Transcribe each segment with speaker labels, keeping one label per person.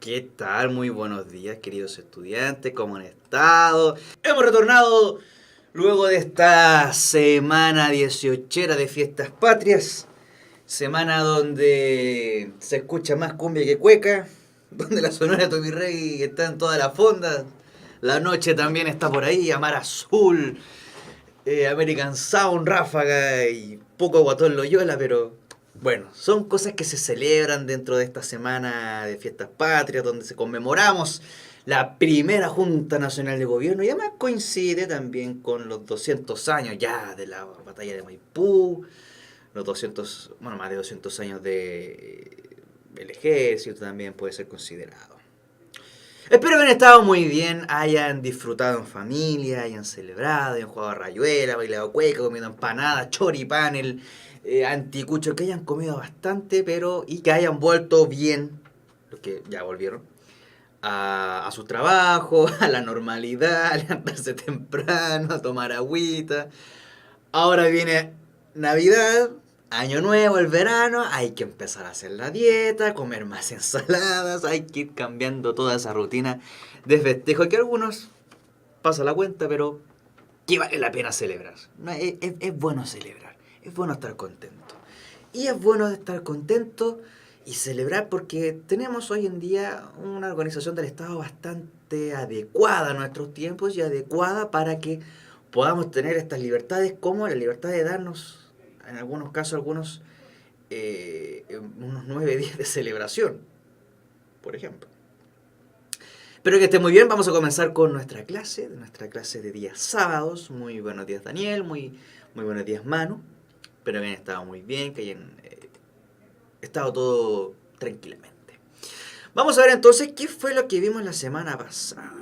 Speaker 1: ¿Qué tal? Muy buenos días, queridos estudiantes, ¿cómo han estado? Hemos retornado luego de esta semana 18 de fiestas patrias, semana donde se escucha más cumbia que cueca, donde la Sonora Tomirrey está en toda la fonda, la noche también está por ahí, Amar Azul, American Sound, Ráfaga y poco Guatón Loyola, pero bueno, son cosas que se celebran dentro de esta semana de fiestas patrias, donde se conmemoramos la primera Junta Nacional de Gobierno y además coincide también con los 200 años ya de la batalla de Maipú, los 200, bueno, más de 200 años del ejército también puede ser considerado. Espero que hayan estado muy bien, hayan disfrutado en familia, hayan celebrado, hayan jugado a rayuela, bailado cueca, comido empanadas, choripán, anticucho, que hayan comido bastante, pero y que hayan vuelto bien, los que ya volvieron, a su trabajo, a la normalidad, a levantarse temprano, a tomar agüita. Ahora viene Navidad, Año Nuevo, el verano, hay que empezar a hacer la dieta, comer más ensaladas, hay que ir cambiando toda esa rutina de festejo que algunos pasan la cuenta, pero que vale la pena celebrar. No, es bueno celebrar, es bueno estar contento. Y es bueno estar contento y celebrar porque tenemos hoy en día una organización del Estado bastante adecuada a nuestros tiempos y adecuada para que podamos tener estas libertades como la libertad de darnos, en algunos casos, unos 9 días de celebración, por ejemplo. Espero que esté muy bien. Vamos a comenzar con nuestra clase de días sábados. Muy buenos días, Daniel. Muy buenos días, Manu. Espero que hayan estado muy bien, que hayan estado todo tranquilamente. Vamos a ver entonces qué fue lo que vimos la semana pasada.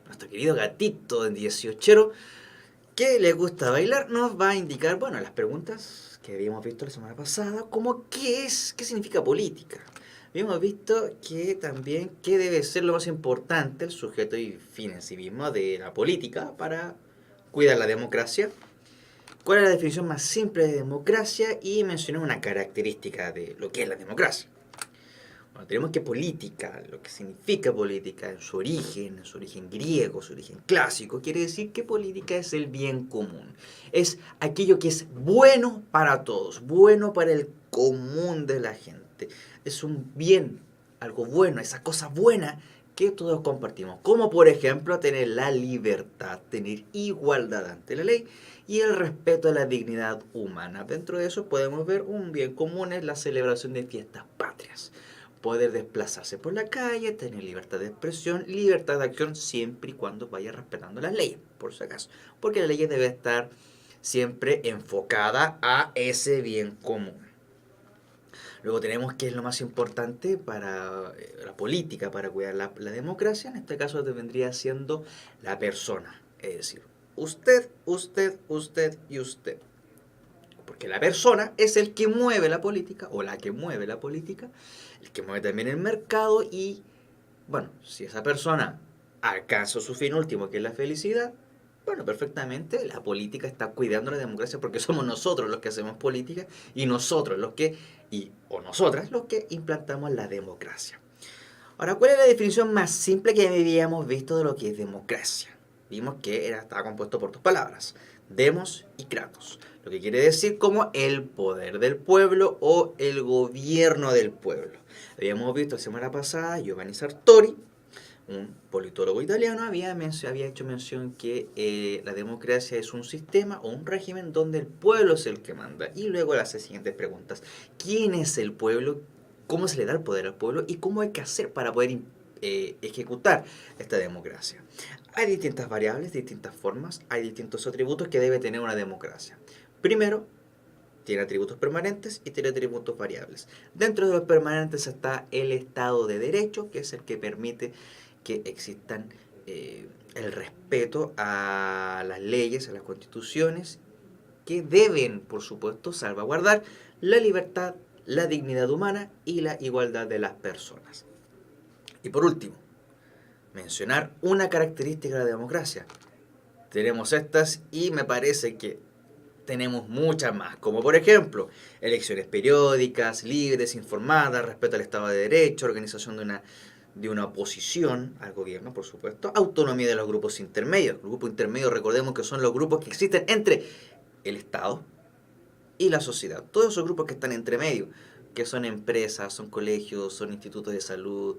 Speaker 1: Nuestro querido gatito de 18 que le gusta bailar nos va a indicar, bueno, las preguntas que habíamos visto la semana pasada, como qué significa política. Habíamos visto que también qué debe ser lo más importante, el sujeto y fin en sí mismo de la política para cuidar la democracia. ¿Cuál es la definición más simple de democracia? Y mencioné una característica de lo que es la democracia. Bueno, tenemos que política, lo que significa política en su origen griego, su origen clásico, quiere decir que política es el bien común. Es aquello que es bueno para todos, bueno para el común de la gente. Es un bien, algo bueno, esa cosa buena que todos compartimos. Como por ejemplo tener la libertad, tener igualdad ante la ley y el respeto a la dignidad humana. Dentro de eso podemos ver un bien común es la celebración de fiestas patrias. Poder desplazarse por la calle, tener libertad de expresión, libertad de acción siempre y cuando vaya respetando las leyes, por si acaso. Porque la ley debe estar siempre enfocada a ese bien común. Luego tenemos que es lo más importante para la política, para cuidar la democracia. En este caso vendría siendo la persona. Es decir, usted y usted. Porque la persona es el que mueve la política, o la que mueve la política, el que mueve también el mercado y, bueno, si esa persona alcanza su fin último, que es la felicidad, bueno, perfectamente la política está cuidando la democracia porque somos nosotros los que hacemos política y nosotros los que, o nosotras los que implantamos la democracia. Ahora, ¿cuál es la definición más simple que habíamos visto de lo que es democracia? Vimos que estaba compuesto por dos palabras, demos y kratos, lo que quiere decir como el poder del pueblo o el gobierno del pueblo. Habíamos visto la semana pasada Giovanni Sartori, un politólogo italiano, había hecho mención que la democracia es un sistema o un régimen donde el pueblo es el que manda. Y luego le hace siguientes preguntas. ¿Quién es el pueblo? ¿Cómo se le da el poder al pueblo? ¿Y cómo hay que hacer para poder ejecutar esta democracia? Hay distintas variables, distintas formas, hay distintos atributos que debe tener una democracia. Primero, tiene atributos permanentes y tiene atributos variables. Dentro de los permanentes está el Estado de Derecho, que es el que permite que existan el respeto a las leyes, a las constituciones, que deben, por supuesto, salvaguardar la libertad, la dignidad humana y la igualdad de las personas. Y por último, mencionar una característica de la democracia. Tenemos estas y me parece que tenemos muchas más, como por ejemplo, elecciones periódicas, libres, informadas, respeto al Estado de Derecho, organización de una oposición al gobierno, por supuesto, autonomía de los grupos intermedios. Los grupos intermedios, recordemos que son los grupos que existen entre el Estado y la sociedad. Todos esos grupos que están entre medio, que son empresas, son colegios, son institutos de salud,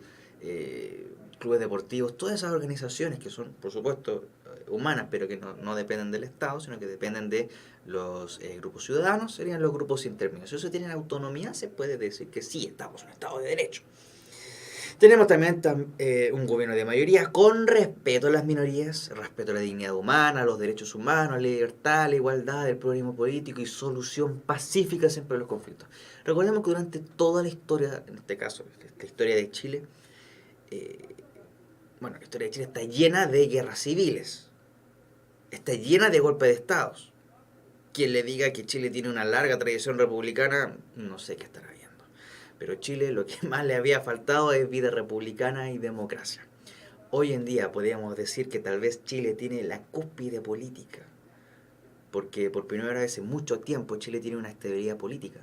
Speaker 1: clubes deportivos, todas esas organizaciones que son, por supuesto, humanas, pero que no dependen del Estado, sino que dependen de los grupos ciudadanos, serían los grupos intermedios. Si eso tienen autonomía, se puede decir que sí, estamos en un Estado de Derecho. Tenemos también un gobierno de mayoría con respeto a las minorías, respeto a la dignidad humana, a los derechos humanos, a la libertad, la igualdad, el pluralismo político y solución pacífica siempre de los conflictos. Recordemos que durante toda la historia, en este caso, la historia de Chile, la historia de Chile está llena de guerras civiles, está llena de golpes de estados. Quien le diga que Chile tiene una larga tradición republicana, no sé qué estará viendo. Pero Chile lo que más le había faltado es vida republicana y democracia. Hoy en día podríamos decir que tal vez Chile tiene la cúspide política, porque por primera vez en mucho tiempo Chile tiene una estabilidad política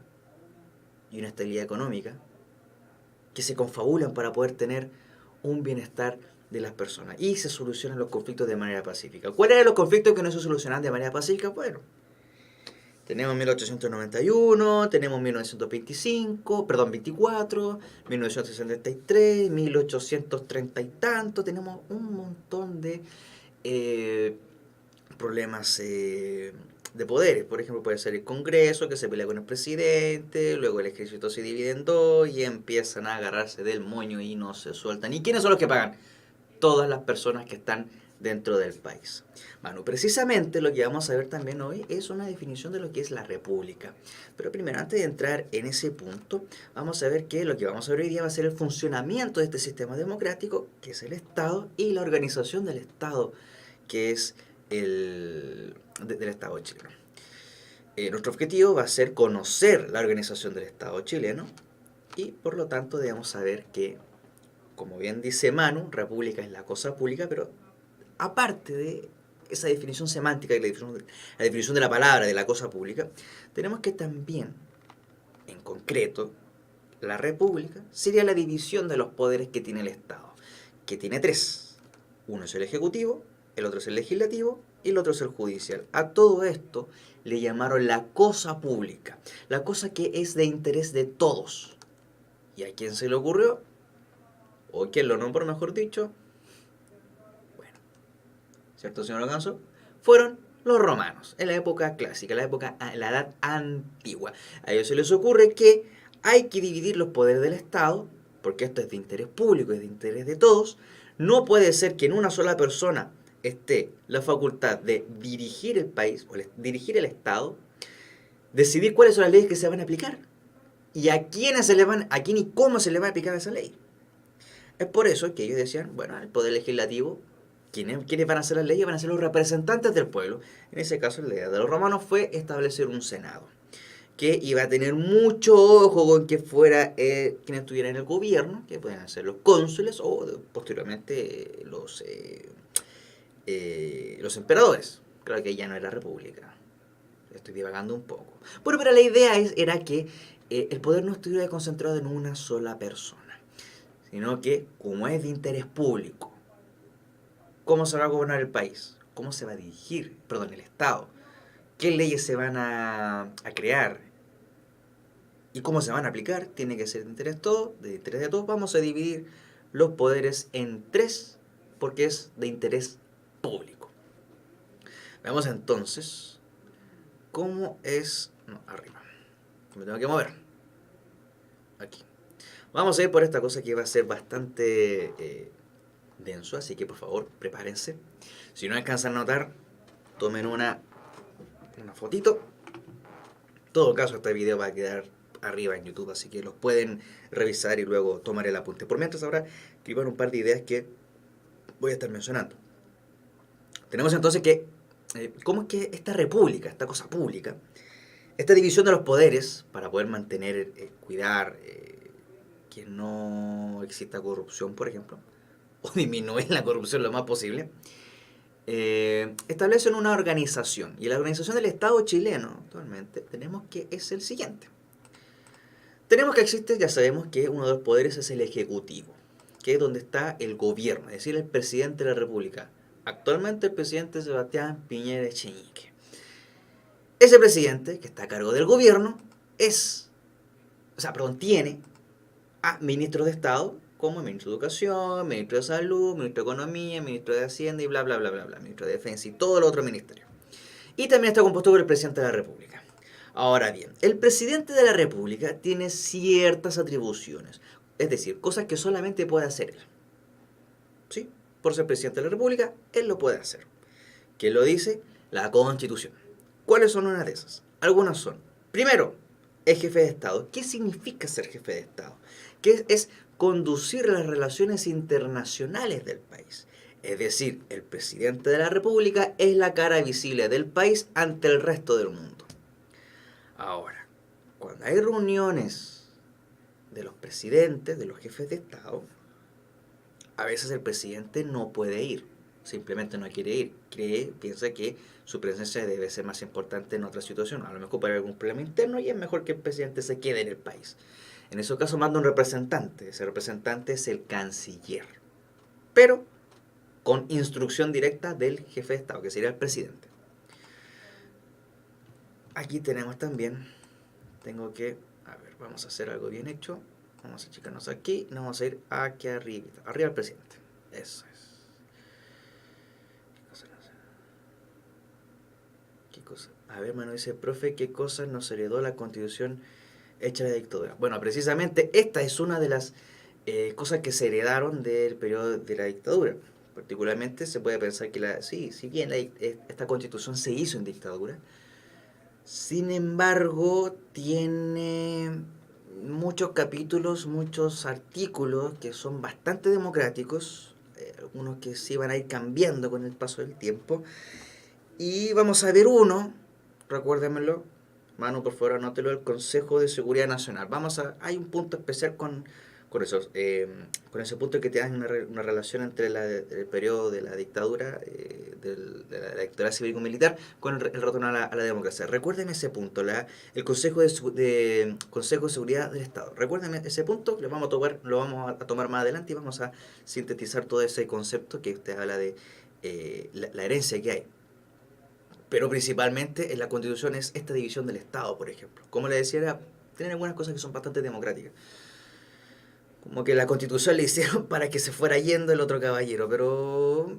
Speaker 1: y una estabilidad económica que se confabulan para poder tener un bienestar de las personas y se solucionan los conflictos de manera pacífica. ¿Cuáles eran los conflictos que no se solucionan de manera pacífica? Bueno, tenemos 1891, tenemos 24, 1973, 1830 y tanto, tenemos un montón de problemas de poderes. Por ejemplo, puede ser el Congreso que se pelea con el presidente, luego el ejército se divide en dos y empiezan a agarrarse del moño y no se sueltan. ¿Y quiénes son los que pagan? Todas las personas que están dentro del país. Bueno, precisamente lo que vamos a ver también hoy es una definición de lo que es la república. Pero primero, antes de entrar en ese punto, vamos a ver que lo que vamos a ver hoy día va a ser el funcionamiento de este sistema democrático, que es el Estado, y la organización del Estado, que es del Estado chileno. Nuestro objetivo va a ser conocer la organización del Estado chileno y por lo tanto debemos saber que, como bien dice Manu, república es la cosa pública, pero aparte de esa definición semántica y la definición de la palabra, de la cosa pública, tenemos que también, en concreto, la república sería la división de los poderes que tiene el Estado, que tiene tres. Uno es el ejecutivo, el otro es el legislativo y el otro es el judicial. A todo esto le llamaron la cosa pública, la cosa que es de interés de todos. ¿Y a quién se le ocurrió? ¿O quién lo nombró, mejor dicho? ¿Cierto, señor Alonso? Fueron los romanos, en la época clásica, la edad antigua. A ellos se les ocurre que hay que dividir los poderes del Estado, porque esto es de interés público, es de interés de todos. No puede ser que en una sola persona esté la facultad de dirigir el país, o dirigir el Estado, decidir cuáles son las leyes que se van a aplicar, y a quién y cómo se le va a aplicar esa ley. Es por eso que ellos decían, bueno, el poder legislativo, ¿quiénes van a hacer las leyes? Van a ser los representantes del pueblo. En ese caso, la idea de los romanos fue establecer un senado, que iba a tener mucho ojo con que fuera quien estuviera en el gobierno, que pueden ser los cónsules o posteriormente los emperadores. Claro que ya no era república. Estoy divagando un poco. Bueno, pero la idea era que el poder no estuviera concentrado en una sola persona, sino que, como es de interés público, ¿cómo se va a gobernar el país? ¿Cómo se va a dirigir, el Estado? ¿Qué leyes se van a crear? ¿Y cómo se van a aplicar? Tiene que ser de interés de todos. Vamos a dividir los poderes en tres, porque es de interés público. Veamos entonces cómo es... No, arriba. Me tengo que mover. Aquí. Vamos a ir por esta cosa que va a ser bastante denso, así que por favor prepárense. Si no alcanzan a notar, tomen una fotito. En todo caso, este video va a quedar arriba en YouTube, así que los pueden revisar y luego tomar el apunte. Por mientras, ahora escriban un par de ideas que voy a estar mencionando. Tenemos entonces que, ¿cómo es que esta república, esta cosa pública, esta división de los poderes para poder mantener, cuidar que no exista corrupción, por ejemplo, o disminuir la corrupción lo más posible, establecen una organización. Y la organización del Estado chileno, actualmente, tenemos que es el siguiente. Tenemos que existe, ya sabemos que uno de los poderes es el Ejecutivo, que es donde está el gobierno, es decir, el presidente de la República. Actualmente el presidente Sebastián Piñera Echenique. Ese presidente, que está a cargo del gobierno, tiene a ministros de Estado, como el ministro de Educación, ministro de Salud, ministro de Economía, ministro de Hacienda y bla, bla, bla, bla, bla, ministro de Defensa y todo el otro ministerio. Y también está compuesto por el presidente de la República. Ahora bien, el presidente de la República tiene ciertas atribuciones, es decir, cosas que solamente puede hacer él. ¿Sí? Por ser presidente de la República, él lo puede hacer. ¿Qué lo dice? La Constitución. ¿Cuáles son una de esas? Algunas son, primero, es jefe de Estado. ¿Qué significa ser jefe de Estado? Que es conducir las relaciones internacionales del país. Es decir, el presidente de la República es la cara visible del país ante el resto del mundo. Ahora, cuando hay reuniones de los presidentes, de los jefes de Estado, a veces el presidente no puede ir, simplemente no quiere ir, piensa que su presencia debe ser más importante en otra situación, a lo mejor para algún problema interno y es mejor que el presidente se quede en el país. En ese caso manda un representante, ese representante es el canciller, pero con instrucción directa del jefe de Estado, que sería el presidente. Aquí tenemos también, vamos a hacer algo bien hecho. Vamos a achicarnos aquí, nos vamos a ir aquí arriba, arriba al presidente. Eso es. ¿Qué cosa? A ver, Manu dice, profe, ¿qué cosas nos heredó la Constitución hecha de dictadura? Bueno, precisamente esta es una de las cosas que se heredaron del periodo de la dictadura. Particularmente se puede pensar que si bien esta Constitución se hizo en dictadura, sin embargo tiene muchos capítulos, muchos artículos que son bastante democráticos, algunos que sí van a ir cambiando con el paso del tiempo. Y vamos a ver uno, recuérdemelo, Manu, por favor, anótelo, el Consejo de Seguridad Nacional. Hay un punto especial con eso, con ese punto que te da una relación entre el periodo de la dictadura, de la dictadura cívico-militar, con el retorno a la democracia. Recuérdenme ese punto, el Consejo de Seguridad del Estado. Recuérdenme ese punto, lo vamos a tomar más adelante y vamos a sintetizar todo ese concepto que usted habla de la herencia que hay. Pero principalmente en la Constitución es esta división del Estado, por ejemplo. Como le decía, tienen algunas cosas que son bastante democráticas. Como que la Constitución le hicieron para que se fuera yendo el otro caballero, pero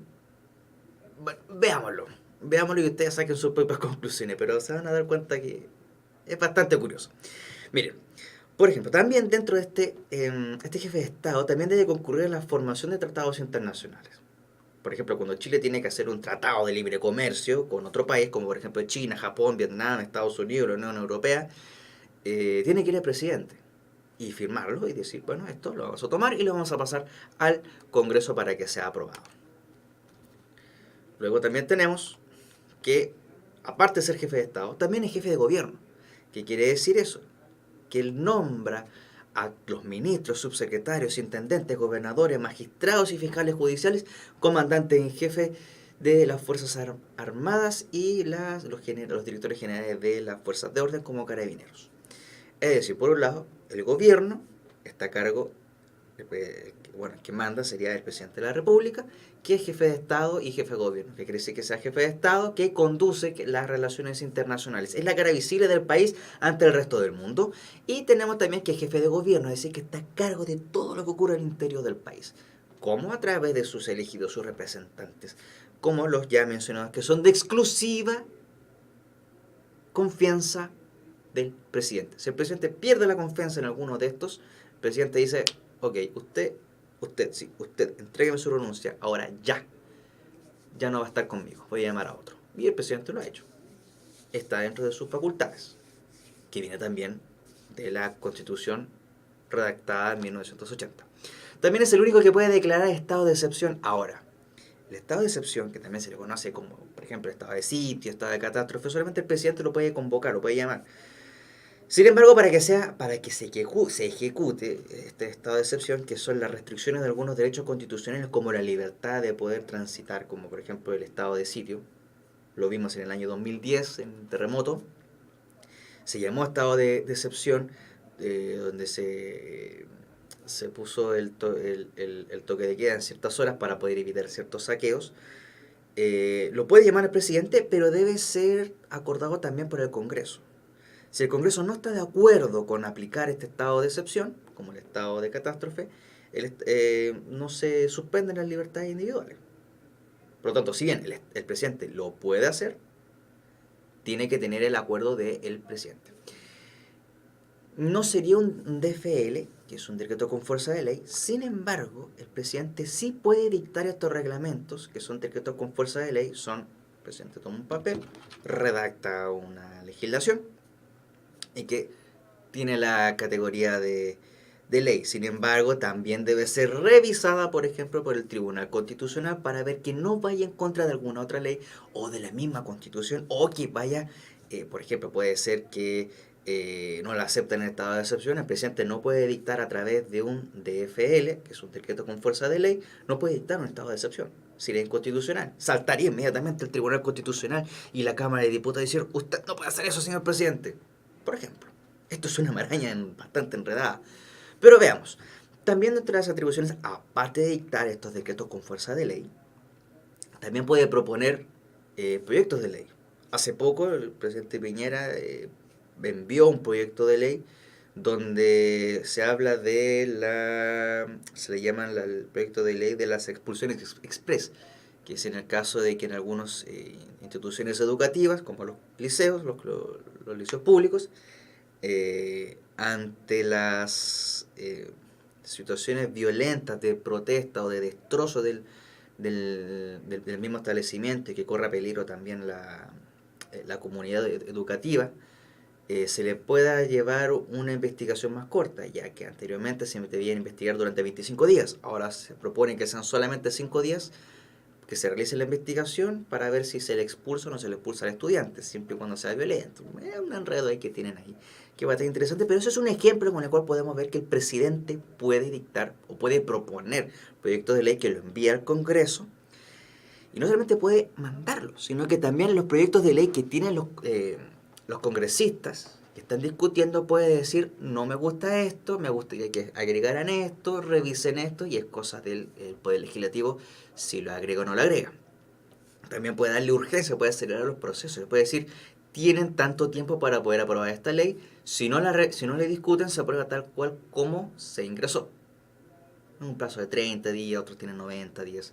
Speaker 1: bueno, veámoslo y ustedes saquen sus propias conclusiones, pero se van a dar cuenta que es bastante curioso. Miren, por ejemplo, también dentro de este jefe de Estado también debe concurrir a la formación de tratados internacionales. Por ejemplo, cuando Chile tiene que hacer un tratado de libre comercio con otro país, como por ejemplo China, Japón, Vietnam, Estados Unidos, la Unión Europea, tiene que ir el presidente y firmarlo y decir, bueno, esto lo vamos a tomar y lo vamos a pasar al Congreso para que sea aprobado. Luego también tenemos que, aparte de ser jefe de Estado, también es jefe de gobierno. ¿Qué quiere decir eso? Que él nombra a los ministros, subsecretarios, intendentes, gobernadores, magistrados y fiscales judiciales, comandantes en jefe de las Fuerzas Armadas y los directores generales de las Fuerzas de Orden como carabineros. Es decir, por un lado, el gobierno está a cargo, que manda sería el presidente de la República, que es jefe de Estado y jefe de gobierno, que quiere decir que sea jefe de Estado, que conduce las relaciones internacionales. Es la cara visible del país ante el resto del mundo. Y tenemos también que es jefe de gobierno, es decir, que está a cargo de todo lo que ocurre al interior del país. Como a través de sus elegidos, sus representantes, como los ya mencionados, que son de exclusiva confianza del presidente. Si el presidente pierde la confianza en alguno de estos, el presidente dice, ok, usted, entrégueme su renuncia, ahora ya no va a estar conmigo, voy a llamar a otro. Y el presidente lo ha hecho. Está dentro de sus facultades, que viene también de la Constitución redactada en 1980. También es el único que puede declarar estado de excepción ahora. El estado de excepción, que también se le conoce como, por ejemplo, estado de sitio, estado de catástrofe, solamente el presidente lo puede convocar, lo puede llamar. Sin embargo, para que se ejecute este estado de excepción, que son las restricciones de algunos derechos constitucionales como la libertad de poder transitar, como por ejemplo el estado de sitio, lo vimos en el año 2010 en el terremoto, se llamó estado de excepción, donde se puso el toque de queda en ciertas horas para poder evitar ciertos saqueos. Lo puede llamar el presidente, pero debe ser acordado también por el Congreso. Si el Congreso no está de acuerdo con aplicar este estado de excepción, como el estado de catástrofe, no se suspenden las libertades individuales. Por lo tanto, si bien el presidente lo puede hacer, tiene que tener el acuerdo del presidente. No sería un DFL, que es un decreto con fuerza de ley. Sin embargo, el presidente sí puede dictar estos reglamentos, que son decretos con fuerza de ley. El presidente toma un papel, redacta una legislación y que tiene la categoría de ley. Sin embargo, también debe ser revisada, por ejemplo, por el Tribunal Constitucional para ver que no vaya en contra de alguna otra ley o de la misma Constitución, o que vaya, por ejemplo, puede ser que no la acepten en estado de excepción. El presidente no puede dictar a través de un DFL, que es un decreto con fuerza de ley, no puede dictar un estado de excepción. Sería inconstitucional. Saltaría inmediatamente el Tribunal Constitucional y la Cámara de Diputados y decir: usted no puede hacer eso, señor presidente. Por ejemplo. Esto es una maraña bastante enredada. Pero veamos, también dentro de las atribuciones, aparte de dictar estos decretos con fuerza de ley, también puede proponer proyectos de ley. Hace poco el presidente Piñera envió un proyecto de ley donde se habla se le llama el proyecto de ley de las expulsiones express, que es en el caso de que en algunas instituciones educativas, como los liceos, los liceos públicos, ante las situaciones violentas de protesta o de destrozo del mismo establecimiento y que corra peligro también la comunidad educativa, se le pueda llevar una investigación más corta, ya que anteriormente se debía investigar durante 25 días. Ahora se propone que sean solamente 5 días que se realice la investigación para ver si se le expulsa o no se le expulsa al estudiante, siempre y cuando sea violento. Es un enredo ahí que tienen ahí, que va a estar interesante, pero eso es un ejemplo con el cual podemos ver que el presidente puede dictar o puede proponer proyectos de ley que lo envía al Congreso, y no solamente puede mandarlos, sino que también los proyectos de ley que tienen los congresistas que están discutiendo puede decir: no me gusta esto, me gustaría que agregaran esto, revisen esto, y es cosa del Poder Legislativo si lo agrega o no lo agrega. También puede darle urgencia, puede acelerar los procesos, puede decir: tienen tanto tiempo para poder aprobar esta ley, si no le discuten se aprueba tal cual como se ingresó. Un plazo de 30 días, otros tienen 90 días.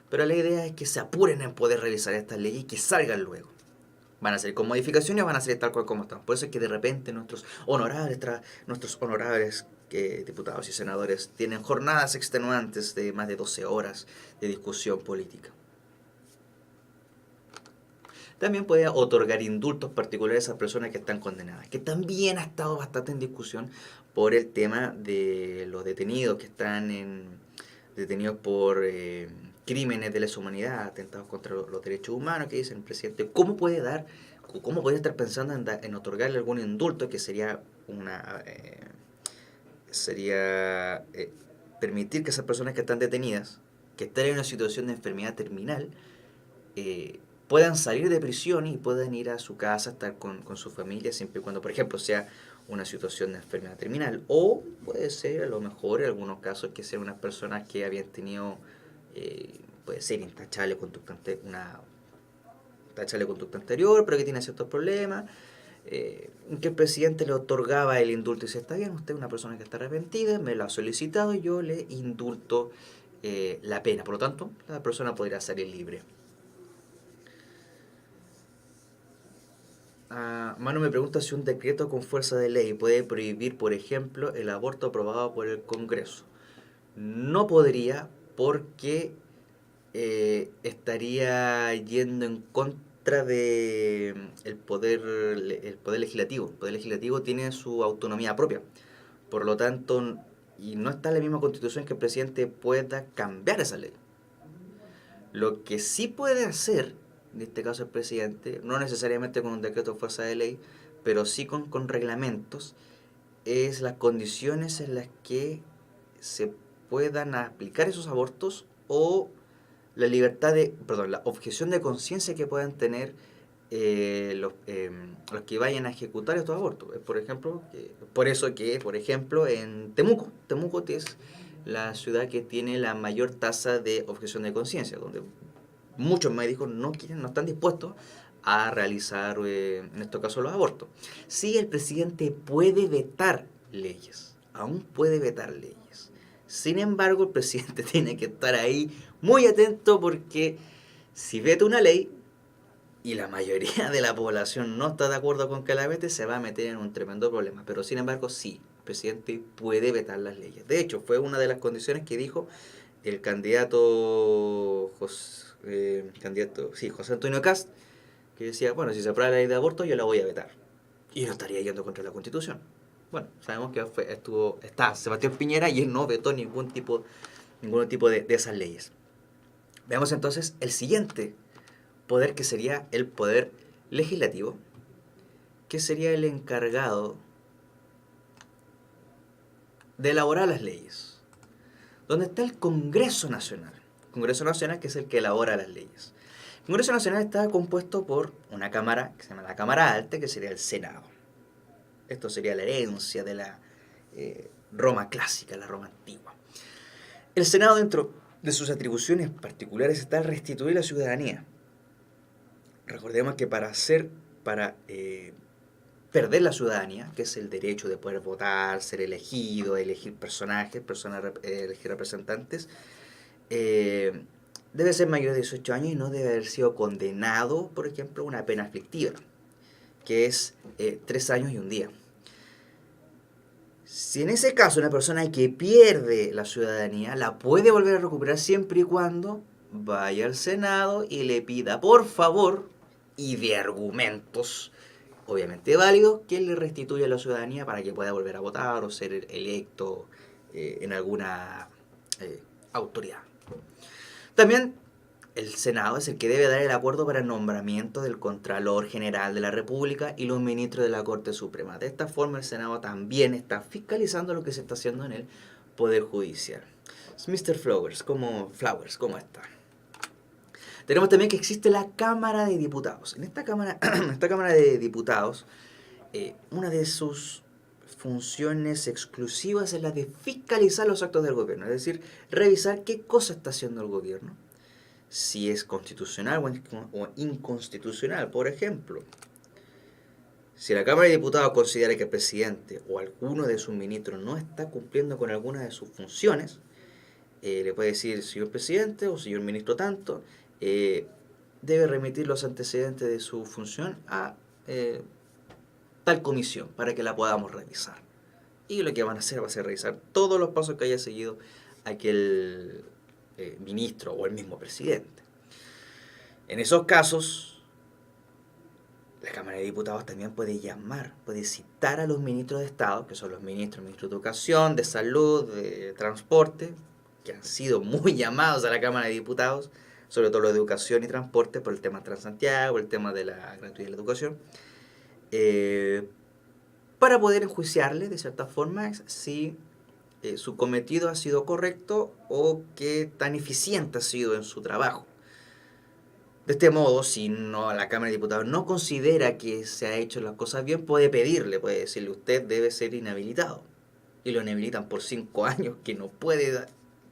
Speaker 1: Pero la idea es que se apuren en poder revisar estas leyes y que salgan luego. Van a ser con modificaciones o van a ser tal cual como están. Por eso es que de repente nuestros honorables diputados y senadores tienen jornadas extenuantes de más de 12 horas de discusión política. También puede otorgar indultos particulares a personas que están condenadas, que también ha estado bastante en discusión por el tema de los detenidos que están detenidos por crímenes de lesa humanidad, atentados contra los derechos humanos, que dicen el presidente: ¿cómo puede estar pensando en otorgarle algún indulto, que sería permitir que esas personas que están detenidas, que están en una situación de enfermedad terminal, puedan salir de prisión y puedan ir a su casa, estar con su familia, siempre y cuando, por ejemplo, sea una situación de enfermedad terminal? O puede ser, a lo mejor, en algunos casos, que sean unas personas que habían tenido, puede ser una intachable conducta anterior, pero que tiene ciertos problemas, que el presidente le otorgaba el indulto y dice: está bien, usted es una persona que está arrepentida, me lo ha solicitado, y yo le indulto la pena. Por lo tanto, la persona podría salir libre. Manu me pregunta si un decreto con fuerza de ley puede prohibir, por ejemplo, el aborto aprobado por el Congreso. No podría, porque estaría yendo en contra de el poder legislativo. El poder legislativo tiene su autonomía propia. Por lo tanto, y no está en la misma Constitución que el presidente pueda cambiar esa ley. Lo que sí puede hacer, en este caso el presidente, no necesariamente con un decreto de fuerza de ley, pero sí con reglamentos, es las condiciones en las que se puedan aplicar esos abortos o la libertad de, perdón, la objeción de conciencia que puedan tener los que vayan a ejecutar estos abortos. Por ejemplo, por eso que, por ejemplo, en Temuco es la ciudad que tiene la mayor tasa de objeción de conciencia, donde muchos médicos no quieren, no están dispuestos a realizar, en este caso, los abortos. Sí, el presidente puede vetar leyes, aún puede vetar leyes. Sin embargo, el presidente tiene que estar ahí muy atento porque si veta una ley y la mayoría de la población no está de acuerdo con que la vete, se va a meter en un tremendo problema. Pero sin embargo, sí, el presidente puede vetar las leyes. De hecho, fue una de las condiciones que dijo el candidato José Antonio Kast, que decía, bueno, si se aprueba la ley de aborto, yo la voy a vetar. Y no estaría yendo contra la Constitución. Bueno, sabemos que está Sebastián Piñera y él no vetó ningún tipo de esas leyes. Veamos entonces el siguiente poder, que sería el poder legislativo, que sería el encargado de elaborar las leyes. Donde está el Congreso Nacional. El Congreso Nacional, que es el que elabora las leyes. El Congreso Nacional está compuesto por una cámara que se llama la Cámara Alta, que sería el Senado. Esto sería la herencia de la Roma clásica, la Roma antigua. El Senado, dentro de sus atribuciones particulares, está restituir la ciudadanía. Recordemos que para perder la ciudadanía, que es el derecho de poder votar, ser elegido, elegir personajes, elegir representantes, debe ser mayor de 18 años y no debe haber sido condenado, por ejemplo, a una pena aflictiva, que es 3 años y un día. Si en ese caso una persona que pierde la ciudadanía la puede volver a recuperar siempre y cuando vaya al Senado y le pida por favor, y de argumentos obviamente válidos, que le restituya la ciudadanía para que pueda volver a votar o ser electo en alguna autoridad. También el Senado es el que debe dar el acuerdo para el nombramiento del Contralor General de la República y los ministros de la Corte Suprema. De esta forma el Senado también está fiscalizando lo que se está haciendo en el Poder Judicial. Mr. Flowers, ¿cómo está? Tenemos también que existe la Cámara de Diputados. En esta Cámara de Diputados, una de sus funciones exclusivas es la de fiscalizar los actos del gobierno, es decir, revisar qué cosa está haciendo el gobierno, si es constitucional o inconstitucional. Por ejemplo, si la Cámara de Diputados considera que el presidente o alguno de sus ministros no está cumpliendo con alguna de sus funciones, le puede decir, señor presidente o señor ministro tanto, debe remitir los antecedentes de su función a tal comisión para que la podamos revisar. Y lo que van a hacer va a ser revisar todos los pasos que haya seguido aquel ministro o el mismo presidente. En esos casos, la Cámara de Diputados también puede citar a los ministros de Estado, que son los ministros de Educación, de Salud, de Transporte, que han sido muy llamados a la Cámara de Diputados, sobre todo los de Educación y Transporte, por el tema de Transantiago, por el tema de la gratuidad de la educación, para poder enjuiciarle, de cierta forma, si su cometido ha sido correcto o qué tan eficiente ha sido en su trabajo. De este modo, si la Cámara de Diputados no considera que se ha hecho las cosas bien, puede decirle, usted debe ser inhabilitado. Y lo inhabilitan por 5 años, que no puede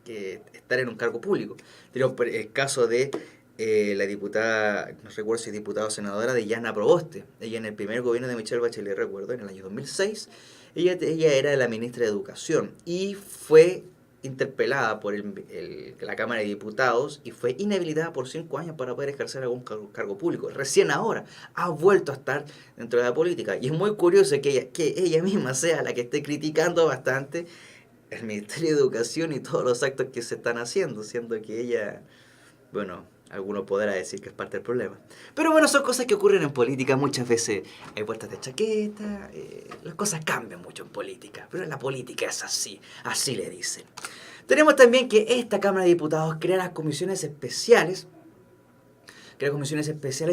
Speaker 1: estar en un cargo público. Tenemos el caso de la diputada, no recuerdo si es diputada o senadora, de Yana Proboste. Ella en el primer gobierno de Michelle Bachelet, recuerdo, en el año 2006, ella era la ministra de Educación y fue interpelada por la Cámara de Diputados y fue inhabilitada por 5 años para poder ejercer algún cargo público. Recién ahora ha vuelto a estar dentro de la política. Y es muy curioso que ella misma sea la que esté criticando bastante el Ministerio de Educación y todos los actos que se están haciendo, siendo que ella, bueno, alguno podrá decir que es parte del problema. Pero bueno, son cosas que ocurren en política. Muchas veces hay vueltas de chaqueta, las cosas cambian mucho en política, pero en la política es así le dicen. Tenemos también que esta Cámara de Diputados crea comisiones especiales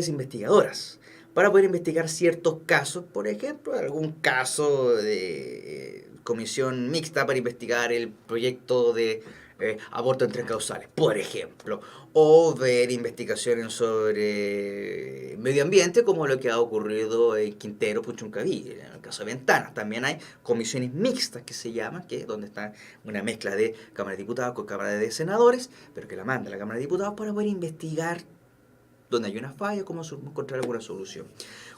Speaker 1: investigadoras para poder investigar ciertos casos, por ejemplo, algún caso de comisión mixta para investigar el proyecto de aborto entre causales, por ejemplo, o ver investigaciones sobre medio ambiente, como lo que ha ocurrido en Quintero, Puchuncaví, en el caso de Ventanas. También hay comisiones mixtas que se llaman, que es donde está una mezcla de Cámara de Diputados con Cámara de Senadores, pero que la manda la Cámara de Diputados para poder investigar donde hay una falla, cómo encontrar alguna solución.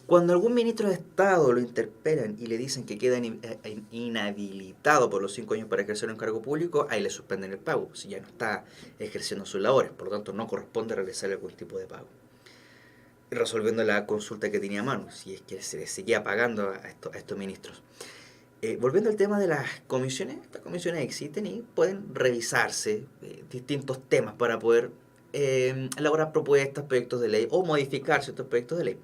Speaker 1: Cuando algún ministro de Estado lo interpelan y le dicen que queda inhabilitado por los 5 años para ejercer un cargo público, ahí le suspenden el pago, si ya no está ejerciendo sus labores, por lo tanto no corresponde realizar algún tipo de pago. Resolviendo la consulta que tenía a mano, si es que se le seguía pagando a estos ministros. Volviendo al tema de las comisiones, estas comisiones existen y pueden revisarse distintos temas para poder elaborar propuestas, proyectos de ley o modificar ciertos proyectos de ley.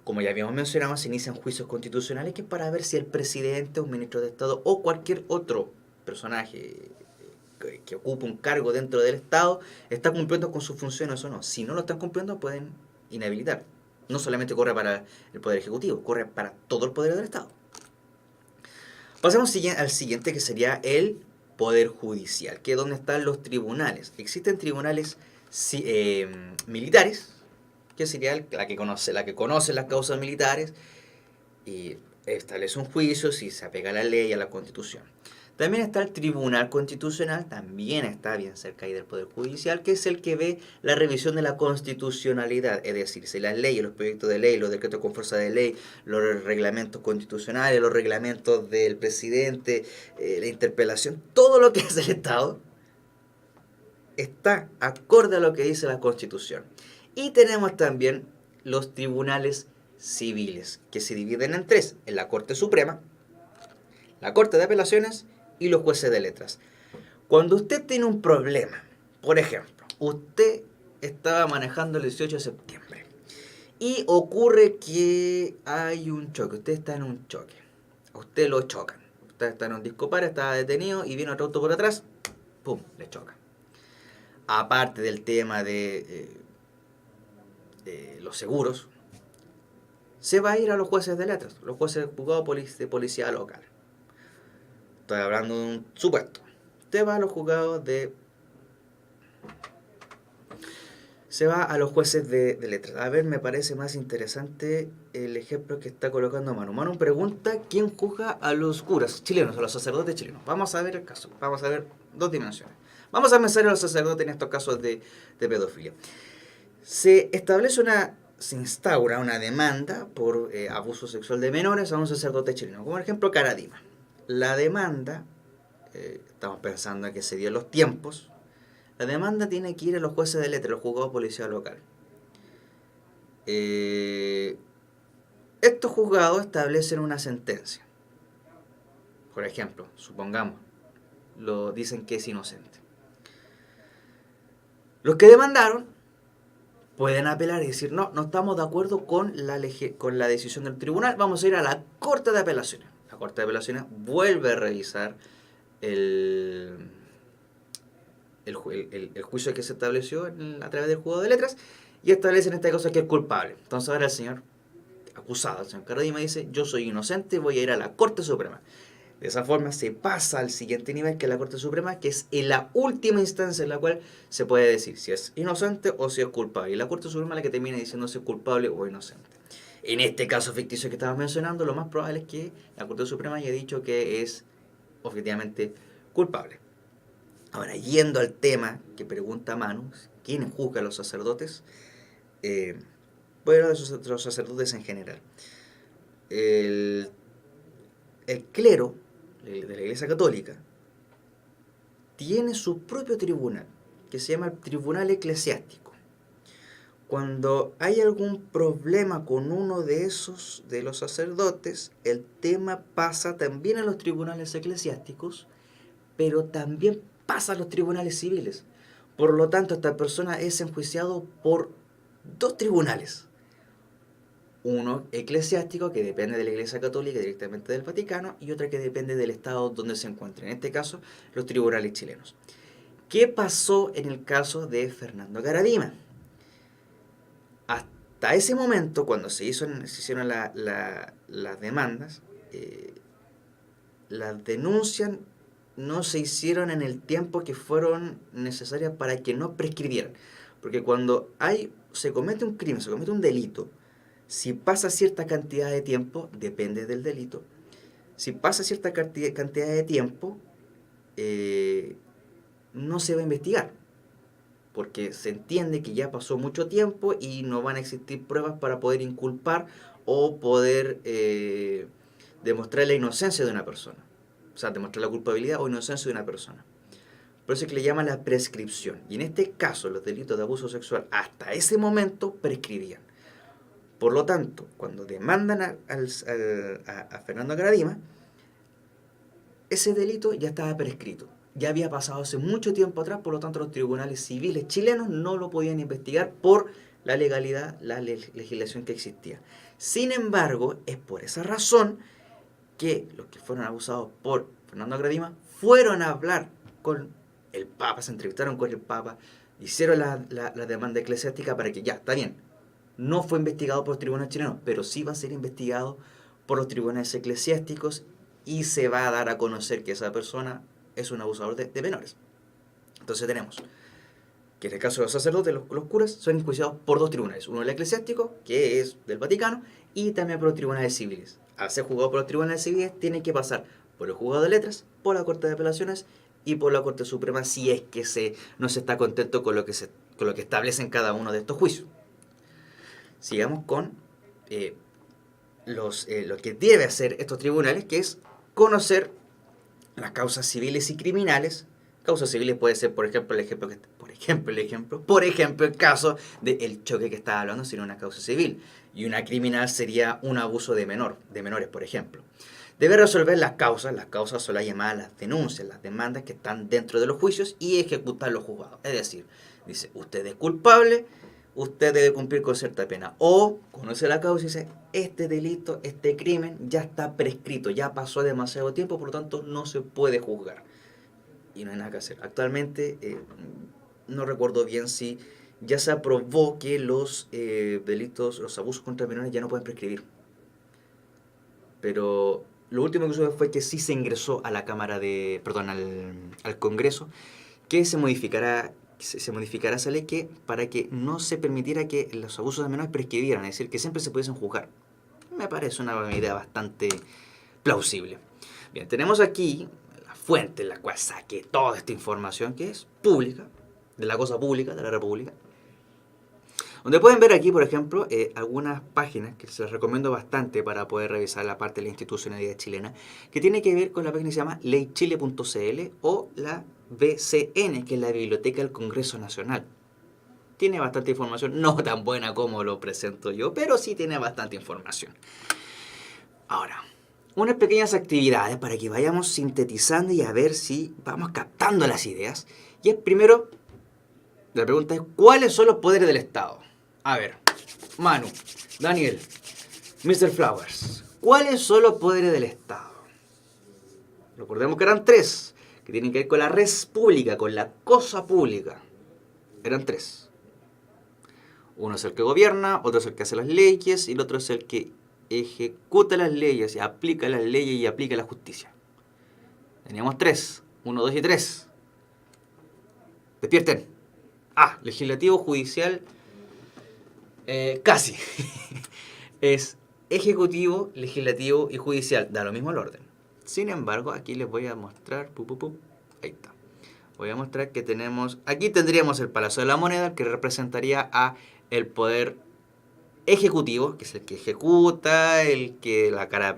Speaker 1: Como ya habíamos mencionado, se inician juicios constitucionales que es para ver si el presidente, un ministro de Estado o cualquier otro personaje que ocupe un cargo dentro del Estado está cumpliendo con sus funciones o no. Si no lo están cumpliendo, pueden inhabilitar. No solamente corre para el Poder Ejecutivo, corre para todo el poder del Estado. Pasamos al siguiente, que sería el Poder Judicial, que es donde están los tribunales. Existen tribunales militares, que sería la que conoce las causas militares y establece un juicio si se apega a la ley y a la Constitución. También está el Tribunal Constitucional, también está bien cerca ahí del Poder Judicial, que es el que ve la revisión de la constitucionalidad, es decir, si las leyes, los proyectos de ley, los decretos con fuerza de ley, los reglamentos constitucionales, los reglamentos del presidente, la interpelación, todo lo que es el Estado, está acorde a lo que dice la Constitución. Y tenemos también los tribunales civiles, que se dividen en 3, en la Corte Suprema, la Corte de Apelaciones y los jueces de letras. Cuando usted tiene un problema, por ejemplo, usted estaba manejando el 18 de septiembre y ocurre que hay un choque, usted está en un choque, a usted lo chocan, usted está en un disco par, estaba detenido y viene otro auto por atrás, ¡pum!, le choca. Aparte del tema de los seguros, se va a ir a los jueces de letras, los jueces de juzgado de policía local. Estoy hablando de un supuesto. Usted va a los juzgados se va a los jueces de letras. A ver, me parece más interesante el ejemplo que está colocando Manu. Manu pregunta, ¿quién juzga a los curas chilenos, a los sacerdotes chilenos? Vamos a ver el caso. Vamos a ver dos dimensiones. Vamos a pensar en los sacerdotes en estos casos de pedofilia. Se instaura una demanda por abuso sexual de menores a un sacerdote chileno. Como por ejemplo, Caradima. La demanda, estamos pensando en que se dio en los tiempos, la demanda tiene que ir a los jueces de letras, los juzgados de policía local. Estos juzgados establecen una sentencia. Por ejemplo, supongamos, lo dicen que es inocente. Los que demandaron pueden apelar y decir, no estamos de acuerdo con la decisión del tribunal, vamos a ir a la Corte de Apelaciones. La Corte de Apelaciones vuelve a revisar el juicio que se estableció a través del juzgado de letras y establece en esta cosa que es culpable. Entonces ahora el señor acusado, el señor Caradima, dice, yo soy inocente, voy a ir a la Corte Suprema. De esa forma se pasa al siguiente nivel, que es la Corte Suprema, que es en la última instancia en la cual se puede decir si es inocente o si es culpable. Y la Corte Suprema es la que termina diciendo si es culpable o inocente. En este caso ficticio que estaba mencionando, lo más probable es que la Corte Suprema haya dicho que es objetivamente culpable. Ahora, yendo al tema que pregunta Manu, ¿quiénes juzgan a los sacerdotes? Bueno, los sacerdotes en general. El clero de la Iglesia Católica tiene su propio tribunal, que se llama el Tribunal Eclesiástico. Cuando hay algún problema con uno de los sacerdotes, el tema pasa también a los tribunales eclesiásticos, pero también pasa a los tribunales civiles. Por lo tanto, esta persona es enjuiciado por 2 tribunales. Uno eclesiástico, que depende de la Iglesia Católica directamente del Vaticano, y otro que depende del estado donde se encuentra, en este caso, los tribunales chilenos. ¿Qué pasó en el caso de Fernando Caradima? hasta ese momento, cuando se hicieron las demandas, las denuncias no se hicieron en el tiempo que fueron necesarias para que no prescribieran. Porque cuando se comete un crimen, se comete un delito, si pasa cierta cantidad de tiempo, depende del delito, si pasa cierta cantidad de tiempo, no se va a investigar. Porque se entiende que ya pasó mucho tiempo y no van a existir pruebas para poder inculpar o poder demostrar la inocencia de una persona. O sea, demostrar la culpabilidad o inocencia de una persona. Por eso es que le llaman la prescripción. Y en este caso, los delitos de abuso sexual hasta ese momento prescribían. Por lo tanto, cuando demandan a Fernando Karadima, ese delito ya estaba prescrito. Ya había pasado hace mucho tiempo atrás, por lo tanto los tribunales civiles chilenos no lo podían investigar por la legalidad, la legislación que existía. Sin embargo, es por esa razón que los que fueron abusados por Fernando Karadima fueron a hablar con el Papa, se entrevistaron con el Papa, hicieron la demanda eclesiástica para que ya, está bien, no fue investigado por los tribunales chilenos, pero sí va a ser investigado por los tribunales eclesiásticos y se va a dar a conocer que esa persona es un abusador de menores. Entonces tenemos que en el caso de los sacerdotes, los curas, son enjuiciados por dos tribunales. Uno el eclesiástico, que es del Vaticano, y también por los tribunales civiles. Al ser juzgado por los tribunales civiles, tiene que pasar por el juzgado de letras, por la Corte de Apelaciones y por la Corte Suprema si es que no se está contento con lo que establecen cada uno de estos juicios. Sigamos con lo que debe hacer estos tribunales, que es conocer las causas civiles y criminales. Causas civiles puede ser, por ejemplo, el caso del choque que estaba hablando, sería una causa civil. Y una criminal sería un abuso de menores, por ejemplo. Debe resolver las causas son las llamadas las denuncias, las demandas que están dentro de los juicios y ejecutar los juzgados. Es decir, dice, usted es culpable, usted debe cumplir con cierta pena. O conoce la causa y dice, este delito, este crimen ya está prescrito, ya pasó demasiado tiempo, por lo tanto no se puede juzgar. Y no hay nada que hacer. Actualmente, no recuerdo bien si ya se aprobó que los delitos, los abusos contra menores ya no pueden prescribir. Pero lo último que supe fue que sí se ingresó a la Cámara al Congreso, que se modificará esa ley para que no se permitiera que los abusos de menores prescribieran, es decir, que siempre se pudiesen juzgar. Me parece una idea bastante plausible. Bien, tenemos aquí la fuente en la cual saqué toda esta información, que es pública, de la cosa pública, de la República. Donde pueden ver aquí, por ejemplo, algunas páginas que se les recomiendo bastante para poder revisar la parte de la institucionalidad chilena, que tiene que ver con la página que se llama leychile.cl o la BCN, que es la Biblioteca del Congreso Nacional. Tiene bastante información, no tan buena como lo presento yo, pero sí tiene bastante información. Ahora, unas pequeñas actividades para que vayamos sintetizando y a ver si vamos captando las ideas. Y es primero, la pregunta es, ¿cuáles son los poderes del Estado? A ver, Manu, Daniel, Mr. Flowers, ¿cuáles son los poderes del Estado? Recordemos que eran tres, que tienen que ver con la res pública, con la cosa pública. Eran tres. Uno es el que gobierna, otro es el que hace las leyes y el otro es el que ejecuta las leyes, y aplica las leyes y aplica la justicia. Teníamos tres, 1, 2 y 3. Despierten. Legislativo, judicial, casi. Es ejecutivo, legislativo y judicial. Da lo mismo el orden. Sin embargo, aquí les voy a mostrar. Ahí está. Voy a mostrar que tenemos. Aquí tendríamos el Palacio de la Moneda, que representaría a el poder ejecutivo, que es el que ejecuta, la cara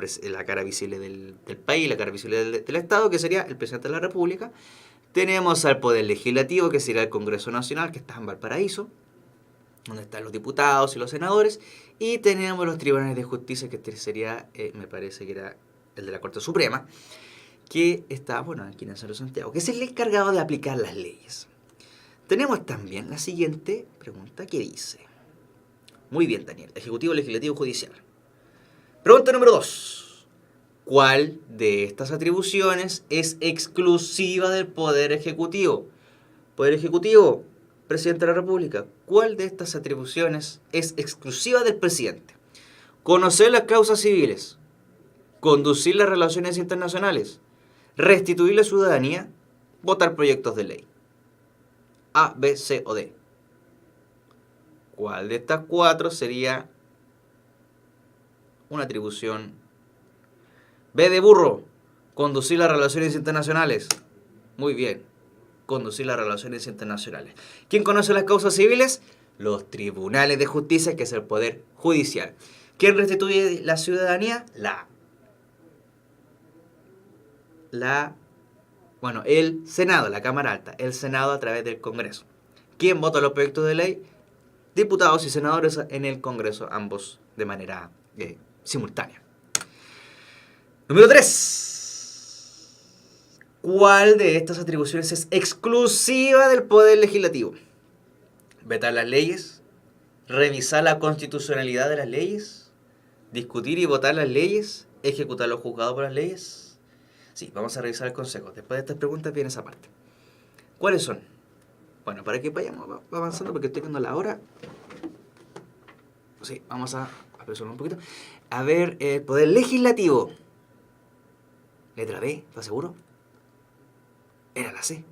Speaker 1: visible del país, la cara visible del Estado, que sería el presidente de la República. Tenemos al Poder Legislativo, que sería el Congreso Nacional, que está en Valparaíso, donde están los diputados y los senadores. Y tenemos los tribunales de justicia, que este sería, me parece que era el de la Corte Suprema, que está, aquí en el Centro de Santiago, que es el encargado de aplicar las leyes. Tenemos también la siguiente pregunta que dice, muy bien, Daniel, Ejecutivo, Legislativo, Judicial. Pregunta número 2. ¿Cuál de estas atribuciones es exclusiva del Poder Ejecutivo? Poder Ejecutivo, presidente de la República. ¿Cuál de estas atribuciones es exclusiva del presidente? Conocer las causas civiles, conducir las relaciones internacionales, restituir la ciudadanía, votar proyectos de ley. A, B, C o D. ¿Cuál de estas cuatro sería una atribución? B de burro, conducir las relaciones internacionales. Muy bien, conducir las relaciones internacionales. ¿Quién conoce las causas civiles? Los tribunales de justicia, que es el poder judicial. ¿Quién restituye la ciudadanía? El Senado, la Cámara Alta, el Senado a través del Congreso. ¿Quién vota los proyectos de ley? Diputados y senadores en el Congreso, ambos de manera simultánea. Número 3. ¿Cuál de estas atribuciones es exclusiva del Poder Legislativo? Vetar las leyes, revisar la constitucionalidad de las leyes, discutir y votar las leyes, ejecutar los juzgados por las leyes. Sí, vamos a revisar el consejo. Después de estas preguntas viene esa parte. ¿Cuáles son? Bueno, para que vayamos avanzando, porque estoy viendo la hora. Sí, vamos a apresurar un poquito. A ver, el Poder Legislativo. Letra B, ¿estás seguro? Era la C.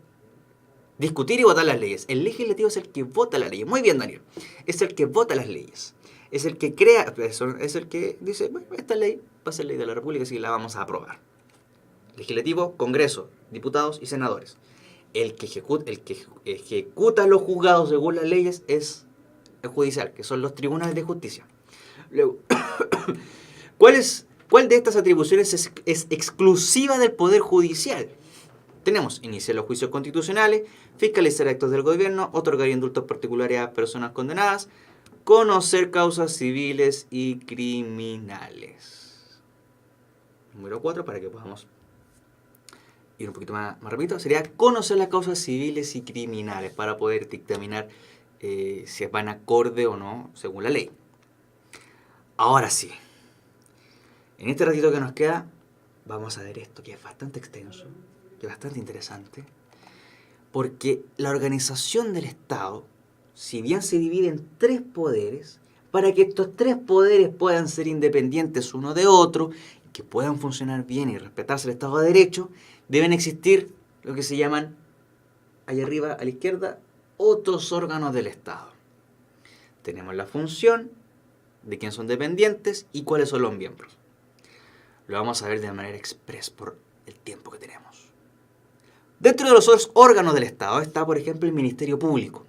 Speaker 1: Discutir y votar las leyes. El legislativo es el que vota las leyes. Muy bien, Daniel. Es el que vota las leyes. Es el que crea, es el que dice, bueno, esta ley va a ser ley de la República, así que la vamos a aprobar. Legislativo, Congreso, diputados y senadores. El que ejecuta los juzgados según las leyes es el judicial, que son los tribunales de justicia. Luego, ¿cuál de estas atribuciones es exclusiva del Poder Judicial? Tenemos iniciar los juicios constitucionales, fiscalizar actos del gobierno, otorgar indultos particulares a personas condenadas, conocer causas civiles y criminales. Número 4, para que podamos ir un poquito más rapidito, sería conocer las causas civiles y criminales para poder dictaminar si van acorde o no según la ley. Ahora sí, en este ratito que nos queda, vamos a ver esto que es bastante extenso, que es bastante interesante, porque la organización del Estado, si bien se divide en 3 poderes, para que estos 3 poderes puedan ser independientes uno de otro, que puedan funcionar bien y respetarse el Estado de Derecho, deben existir lo que se llaman, allá arriba a la izquierda, otros órganos del Estado. Tenemos la función, de quién son dependientes y cuáles son los miembros. Lo vamos a ver de manera express por el tiempo que tenemos. Dentro de los otros órganos del Estado está, por ejemplo, el Ministerio Público.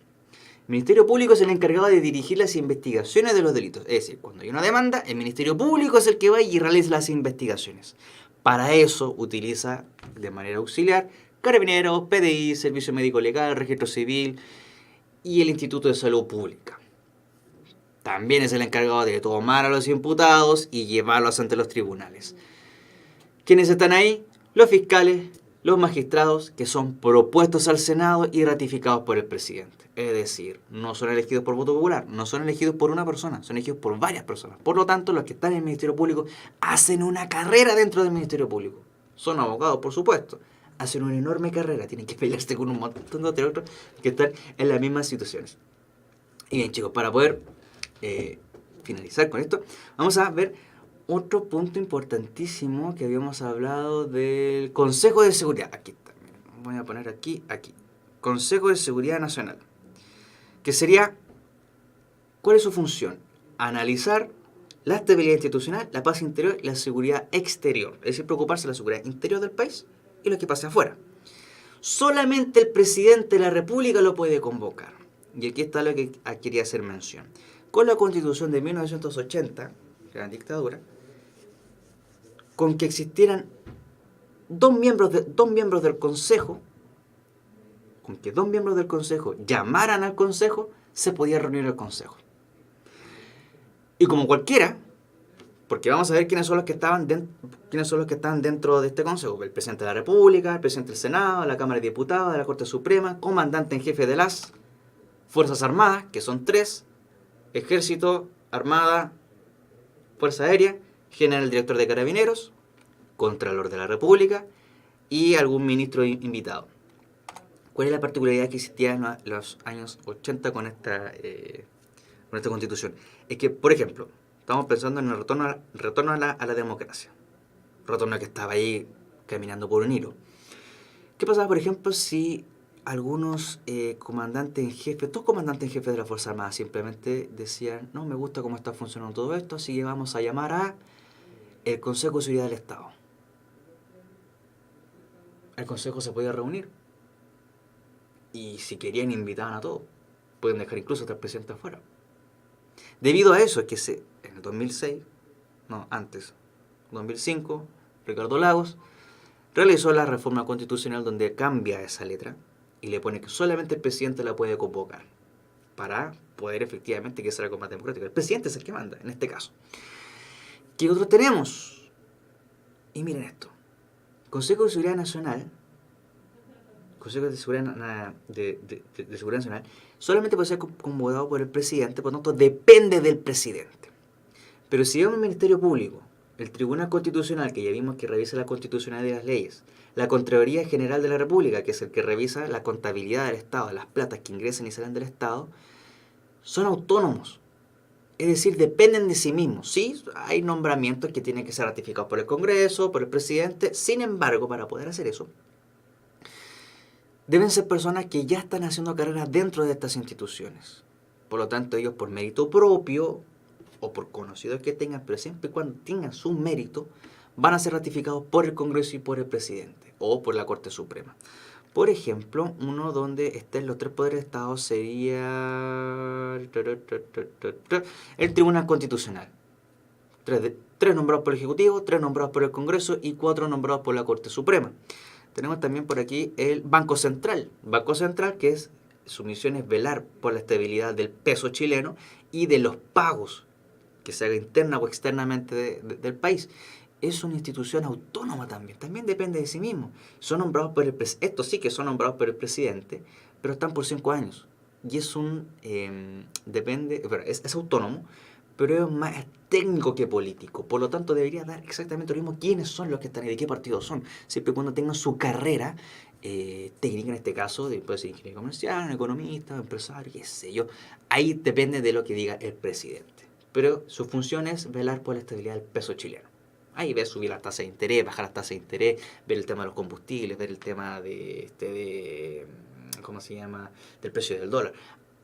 Speaker 1: El Ministerio Público es el encargado de dirigir las investigaciones de los delitos. Es decir, cuando hay una demanda, el Ministerio Público es el que va y realiza las investigaciones. Para eso utiliza de manera auxiliar Carabineros, PDI, Servicio Médico Legal, Registro Civil y el Instituto de Salud Pública. También es el encargado de tomar a los imputados y llevarlos ante los tribunales. ¿Quiénes están ahí? Los fiscales, los magistrados, que son propuestos al Senado y ratificados por el presidente. Es decir, no son elegidos por voto popular, no son elegidos por una persona, son elegidos por varias personas. Por lo tanto, los que están en el Ministerio Público hacen una carrera dentro del Ministerio Público. Son abogados, por supuesto. Hacen una enorme carrera, tienen que pelearse con un montón de otros que están en las mismas situaciones. Y bien, chicos, para poder finalizar con esto, vamos a ver otro punto importantísimo que habíamos hablado del Consejo de Seguridad. Aquí está, voy a poner aquí. Consejo de Seguridad Nacional. Que sería, ¿cuál es su función? Analizar la estabilidad institucional, la paz interior y la seguridad exterior. Es decir, preocuparse de la seguridad interior del país y lo que pase afuera. Solamente el presidente de la República lo puede convocar. Y aquí está lo que quería hacer mención. Con la Constitución de 1980, que era la dictadura, con que existieran dos miembros del Consejo, con que 2 miembros del Consejo llamaran al Consejo, se podía reunir el Consejo. Y como cualquiera, porque vamos a ver quiénes son los que están dentro de este Consejo: el presidente de la República, el presidente del Senado, la Cámara de Diputados, de la Corte Suprema, comandante en jefe de las Fuerzas Armadas, que son 3, Ejército, Armada, Fuerza Aérea, General Director de Carabineros, Contralor de la República y algún ministro invitado. ¿Cuál es la particularidad que existía en los años 80 con esta constitución? Es que, por ejemplo, estamos pensando en el retorno a la democracia. Retorno que estaba ahí caminando por un hilo. ¿Qué pasaba, por ejemplo, si algunos comandantes en jefe, dos comandantes en jefe de la Fuerza Armada simplemente decían, no me gusta cómo está funcionando todo esto, así que vamos a llamar a el Consejo de Seguridad del Estado? El Consejo se podía reunir y si querían invitaban a todos. Pueden dejar incluso hasta el presidente afuera. Debido a eso es que en el 2006, no, antes, 2005, Ricardo Lagos realizó la reforma constitucional donde cambia esa letra y le pone que solamente el presidente la puede convocar para poder efectivamente que sea algo más democrático. El presidente es el que manda, en este caso. ¿Qué otros tenemos? Y miren esto. Consejo de Seguridad Nacional, Consejo de Seguridad, de Seguridad Nacional, solamente puede ser convocado por el presidente, por lo tanto depende del presidente. Pero si vemos el Ministerio Público, el Tribunal Constitucional, que ya vimos que revisa la constitucionalidad de las leyes, la Contraloría General de la República, que es el que revisa la contabilidad del Estado, las platas que ingresan y salen del Estado, son autónomos. Es decir, dependen de sí mismos. Sí, hay nombramientos que tienen que ser ratificados por el Congreso, por el presidente. Sin embargo, para poder hacer eso, deben ser personas que ya están haciendo carrera dentro de estas instituciones. Por lo tanto, ellos por mérito propio o por conocidos que tengan, pero siempre y cuando tengan su mérito, van a ser ratificados por el Congreso y por el presidente o por la Corte Suprema. Por ejemplo, uno donde estén los tres poderes de Estado sería el Tribunal Constitucional. Tres nombrados por el Ejecutivo, tres nombrados por el Congreso y cuatro nombrados por la Corte Suprema. Tenemos también por aquí el Banco Central. Banco Central, que su misión es velar por la estabilidad del peso chileno y de los pagos que se haga interna o externamente del país. Es una institución autónoma también depende de sí mismo. Son nombrados por el presidente, estos sí que son nombrados por el presidente, pero están por 5 años. Y es es autónomo, pero es más técnico que político. Por lo tanto, debería dar exactamente lo mismo quiénes son los que están ahí, de qué partido son, siempre y cuando tengan su carrera técnica, en este caso, puede ser ingeniero comercial, economista, empresario, qué sé yo. Ahí depende de lo que diga el presidente. Pero su función es velar por la estabilidad del peso chileno. Ahí ves subir las tasas de interés, bajar las tasas de interés, ver el tema de los combustibles, ver el tema ¿cómo se llama? Del precio del dólar.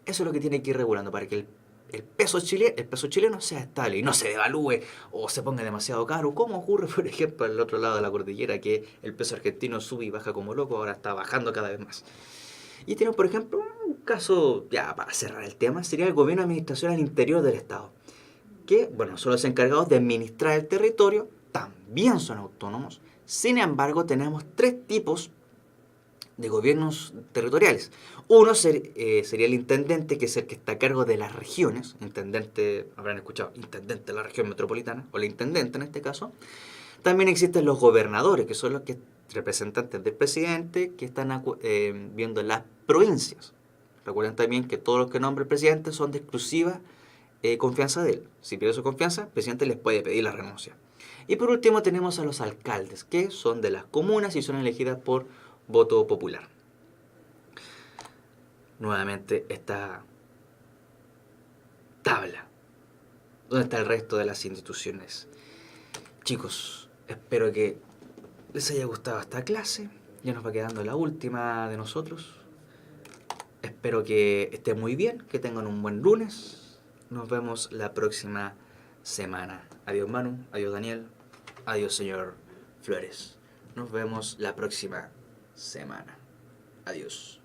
Speaker 1: Eso es lo que tiene que ir regulando para que el peso chileno sea estable y no se devalúe o se ponga demasiado caro, como ocurre, por ejemplo, al otro lado de la cordillera, que el peso argentino sube y baja como loco, ahora está bajando cada vez más. Y tenemos, por ejemplo, un caso, ya para cerrar el tema, sería el gobierno de administración al interior del Estado, que, bueno, son los encargados de administrar el territorio, también son autónomos. Sin embargo, tenemos tres tipos de gobiernos territoriales. Uno sería el intendente, que es el que está a cargo de las regiones. Intendente, habrán escuchado, intendente de la región metropolitana, o la intendente en este caso. También existen los gobernadores, que son los representantes del presidente, que están viendo las provincias. Recuerden también que todos los que nombra el presidente son de exclusiva confianza de él. Si pierde su confianza, el presidente les puede pedir la renuncia. Y por último tenemos a los alcaldes, que son de las comunas y son elegidas por voto popular. Nuevamente esta tabla. ¿Dónde está el resto de las instituciones? Chicos, espero que les haya gustado esta clase. Ya nos va quedando la última de nosotros. Espero que estén muy bien, que tengan un buen lunes. Nos vemos la próxima semana. Adiós Manu, adiós Daniel, adiós señor Flores. Nos vemos la próxima semana. Adiós.